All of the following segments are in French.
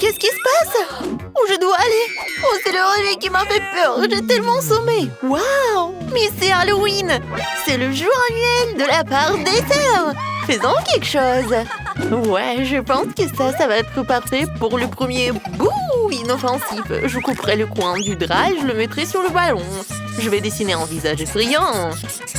qu'est-ce qui se passe? Où je dois aller? Oh, c'est le réveil qui m'a fait peur. J'ai tellement sommé. Waouh! Mais c'est Halloween! C'est le jour annuel de la part des sœurs. Faisons quelque chose. Ouais, je pense que ça va être parfait pour le premier bouh inoffensif. Je couperai le coin du drap et je le mettrai sur le ballon. Je vais dessiner un visage effrayant.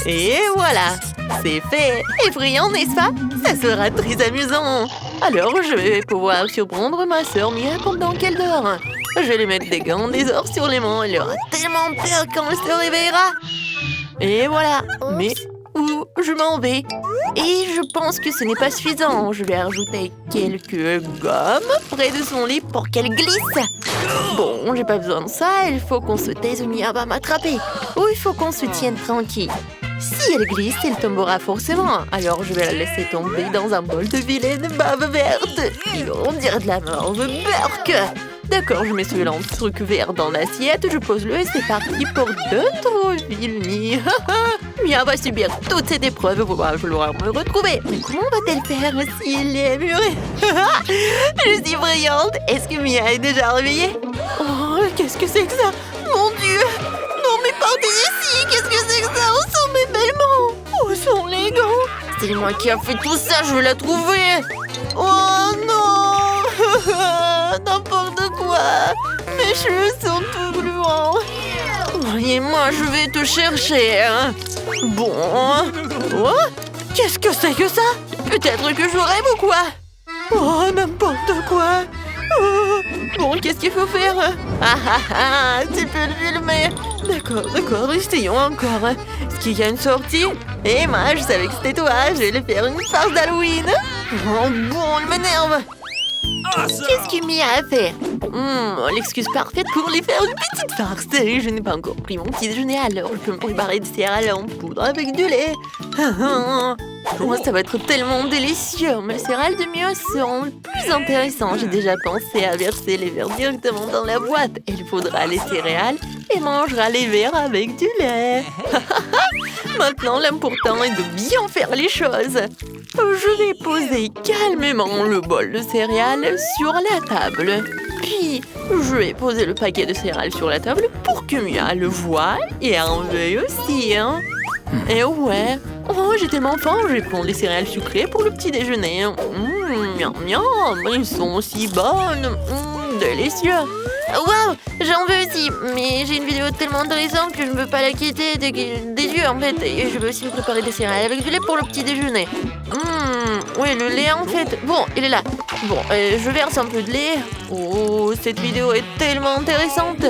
Et voilà, c'est fait. Effrayant, n'est-ce pas? Ça sera très amusant. Alors, je vais pouvoir surprendre ma sœur Mia pendant qu'elle dort. Je vais lui mettre des gants, des ors sur les mains. Elle aura tellement peur quand elle se réveillera. Et voilà. Mais où je m'en vais? Et je pense que ce n'est pas suffisant. Je vais ajouter quelques gommes près de son lit pour qu'elle glisse. Bon, j'ai pas besoin de ça. Il faut qu'on se taise ou Mia va m'attraper. Ou il faut qu'on se tienne tranquille. Si elle glisse, elle tombera forcément. Alors je vais la laisser tomber dans un bol de vilaine bave verte. On dirait de la morve burk. D'accord, je mets ce lent truc vert dans l'assiette, je pose le et c'est parti pour d'autres vilnis. Mia va subir toute cette épreuve pour vouloir me retrouver. Mais comment va-t-elle faire si elle est murée? Je suis brillante. Est-ce que Mia est déjà réveillée? Oh, qu'est-ce que c'est que ça? Mon Dieu! Non, mais partez d'ici! Qu'est-ce que c'est que ça? Où sont mes belles mains? Où sont les gants? C'est moi qui a fait tout ça, je vais la trouver! Oh non! N'importe quoi! Mes cheveux sont tout gluants! Et moi, je vais te chercher! Bon... Oh, qu'est-ce que c'est que ça? Peut-être que je rêve ou quoi? Oh, n'importe quoi! Oh, bon, qu'est-ce qu'il faut faire? Ah ah ah, tu peux le filmer. D'accord, essayons encore. Est-ce qu'il y a une sortie? Emma, je savais que c'était toi. Je vais lui faire une farce d'Halloween. Oh bon, elle m'énerve. Qu'est-ce que Mia a fait? L'excuse parfaite pour lui faire une petite farce. Je n'ai pas encore pris mon petit déjeuner, alors je peux me préparer des céréales en poudre avec du lait. Oh, ça va être tellement délicieux. Mais les céréales de Mia seront plus intéressantes. J'ai déjà pensé à verser les verres directement dans la boîte. Elle faudra les céréales et mangera les verres avec du lait. Maintenant, l'important est de bien faire les choses. Je vais poser calmement le bol de céréales sur la table. Puis, je vais poser le paquet de céréales sur la table pour que Mia le voie et en veuille aussi. Et ouais, oh, j'ai tellement faim, je vais prendre les céréales sucrées pour le petit déjeuner. Miam, miam, ils sont aussi bonnes. Délicieux. Waouh, j'en veux aussi, mais j'ai une vidéo tellement intéressante que je ne peux pas la quitter des yeux en fait. Et je veux aussi me préparer des céréales avec du lait pour le petit déjeuner. Oui, le lait en fait. Bon, il est là. Bon, je verse un peu de lait. Oh, cette vidéo est tellement intéressante.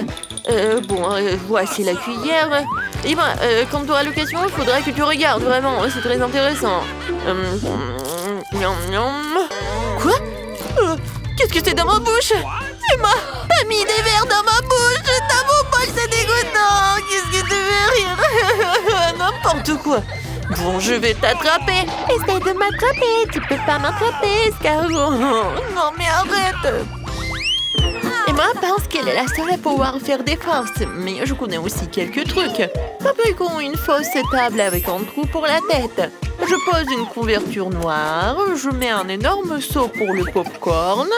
Voici la cuillère. Et ben, quand tu auras l'occasion, il faudra que tu regardes, vraiment, c'est très intéressant. Miam, miam. Quoi? Qu'est-ce que c'est dans ma bouche? Emma, t'as mis des verres dans ma bouche. T'as mon bol, c'est dégoûtant. Qu'est-ce que tu veux rire? N'importe quoi. Bon, je vais t'attraper. Essaye de m'attraper. Tu peux pas m'attraper, escargot. Non, mais arrête. Emma pense qu'elle est la seule à pouvoir faire des farces, mais je connais aussi quelques trucs. Fabriquons une fausse table avec un trou pour la tête. Je pose une couverture noire, je mets un énorme seau pour le popcorn.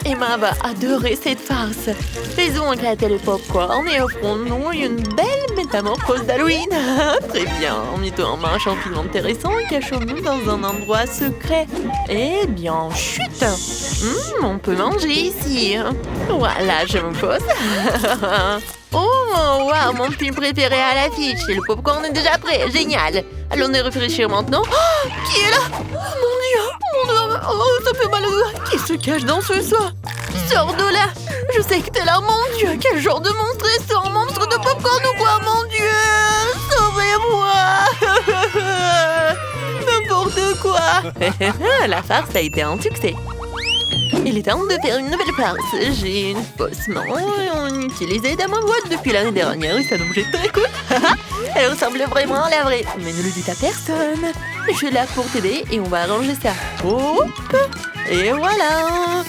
Emma va adorer cette farce. Faisons éclater le popcorn et offrons-nous une belle métamorphose d'Halloween. Très bien, mettons en main un champignon intéressant et cachons-nous dans un endroit secret. Eh bien, chut! On peut manger ici. Voilà, je me pose. Oh, waouh, mon film préféré à l'affiche. Et le popcorn est déjà prêt. Génial. Allons nous réfléchir maintenant. Oh, qui est là? Oh, mon Dieu. Oh, ça fait mal au doigt. Qui se cache dans ce seau? Sors de là. Je sais que t'es là, mon Dieu. Quel genre de monstre est ce? Un monstre de popcorn ou quoi, mon Dieu? Sauvez-moi. N'importe quoi. La farce a été un succès. Il est temps de faire une nouvelle farce. J'ai une fausse main utilisée dans ma boîte depuis l'année dernière et c'est un objet très cool. Elle ressemble vraiment à la vraie. Mais ne le dites à personne. Je suis là pour t'aider et on va arranger ça. Hop. Et voilà.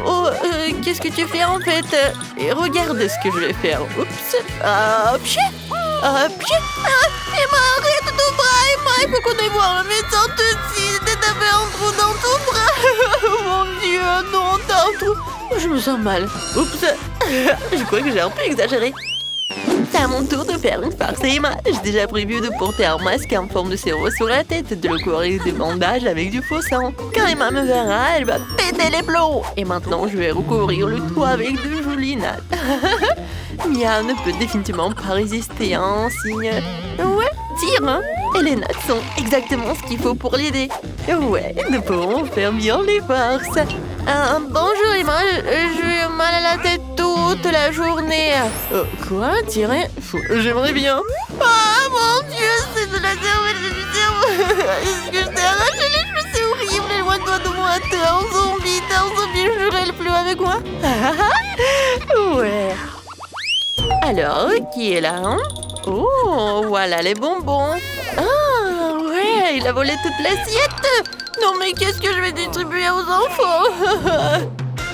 Oh, qu'est-ce que tu fais en fait? Et regarde ce que je vais faire. Oups. Pied. Pied. Emma, arrête ton bras. Emma, il faut qu'on aille voir le médecin tout de suite. T'as fait un trou dans ton bras. Mon Dieu, non, t'as un trou. Je me sens mal. Oups. Je crois que j'ai un peu exagéré. C'est à mon tour de faire une farce à Emma. J'ai déjà prévu de porter un masque en forme de cerveau sur la tête, de le couvrir de bandages avec du faux sang. Quand Emma me verra, elle va péter les plombs. Et maintenant, je vais recouvrir le toit avec de jolies nattes. Mia ne peut définitivement pas résister à un signe. Ouais, tire, hein. Et les nattes sont exactement ce qu'il faut pour l'aider. Ouais, nous pouvons faire bien les farces. Bonjour Emma, j'ai mal à la tête toute la journée. Quoi? Tirer? J'aimerais bien. Ah mon Dieu, c'est de la cerveau. Est-ce que je t'ai arraché les cheveux? C'est horrible, éloigne-toi de moi, t'es un zombie, jure, elle pleut avec moi. Ouais. Alors, qui est là, hein? Oh, voilà les bonbons. Ah, ouais, il a volé toute l'assiette. Non, mais qu'est-ce que je vais distribuer aux enfants?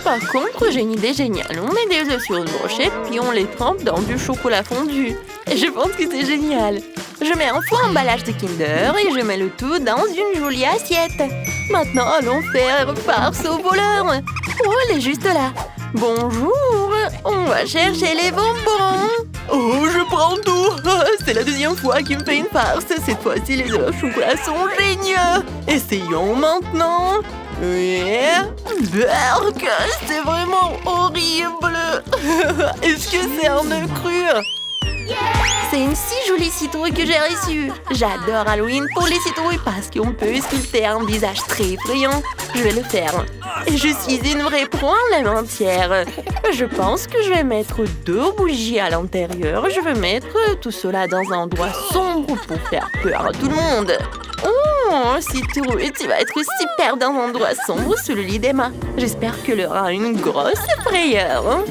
Par contre, j'ai une idée géniale. On met des œufs sur une brochette, puis on les trempe dans du chocolat fondu. Et je pense que c'est génial. Je mets un faux emballage de Kinder et je mets le tout dans une jolie assiette. Maintenant, allons faire farce aux voleurs. Oh, elle est juste là. Bonjour, on va chercher les bonbons. Oh, je prends tout. C'est la deuxième fois qu'il me fait une farce. Cette fois-ci, les œufs au chocolat sont géniaux. Essayons maintenant. Yeah. Berk, c'est vraiment horrible. Est-ce que c'est un œuf cru? C'est une si jolie citrouille que j'ai reçue. J'adore Halloween pour les citrouilles parce qu'on peut sculpter un visage très effrayant. Je vais le faire. Je suis une vraie pro en lame entière. Je pense que je vais mettre 2 bougies à l'intérieur. Je vais mettre tout cela dans un endroit sombre pour faire peur à tout le monde. Oh, citrouille, tu vas être super dans un endroit sombre sous le lit d'Emma. J'espère qu'elle aura une grosse frayeur.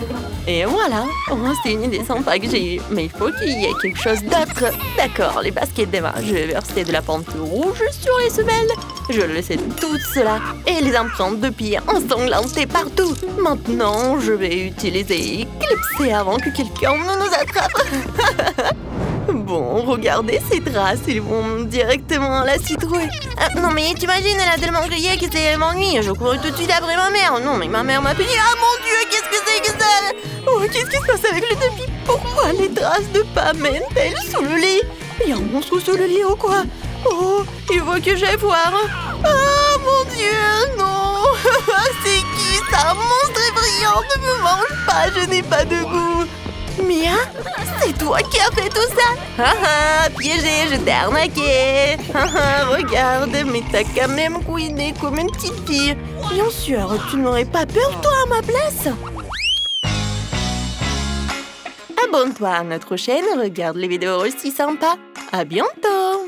Et voilà, oh, c'est une idée sympa que j'ai eue. Mais il faut qu'il y ait quelque chose d'autre. D'accord, les baskets d'Emma. Je vais verser de la peinture rouge sur les semelles. Je vais laisser tout cela. Et les empreintes de pieds ensanglantées partout. Maintenant, je vais utiliser Eclipse avant que quelqu'un ne nous attrape. Bon, regardez ces traces, ils vont directement à la citrouille. Non mais t'imagines, elle a tellement crié que c'est m'ennuie. Je cours tout de suite après ma mère. Non mais ma mère m'a puni. Ah mon Dieu, qu'est-ce que c'est que ça? Oh, qu'est-ce qui se passe avec le tapis? Pourquoi les traces de pas mènent-elles sous le lit? Il y a un monstre sous le lit ou quoi? Oh, il faut que j'aille voir. Ah mon Dieu, non. C'est qui ça? Un monstre effrayant, ne me mange pas, je n'ai pas de goût. Mia, c'est toi qui as fait tout ça? Haha, piégé, je t'ai arnaqué. Haha, regarde, mais t'as quand même couiné comme une petite fille. Bien sûr, tu n'aurais pas peur toi à ma place? Abonne-toi à notre chaîne, regarde les vidéos aussi sympas. À bientôt!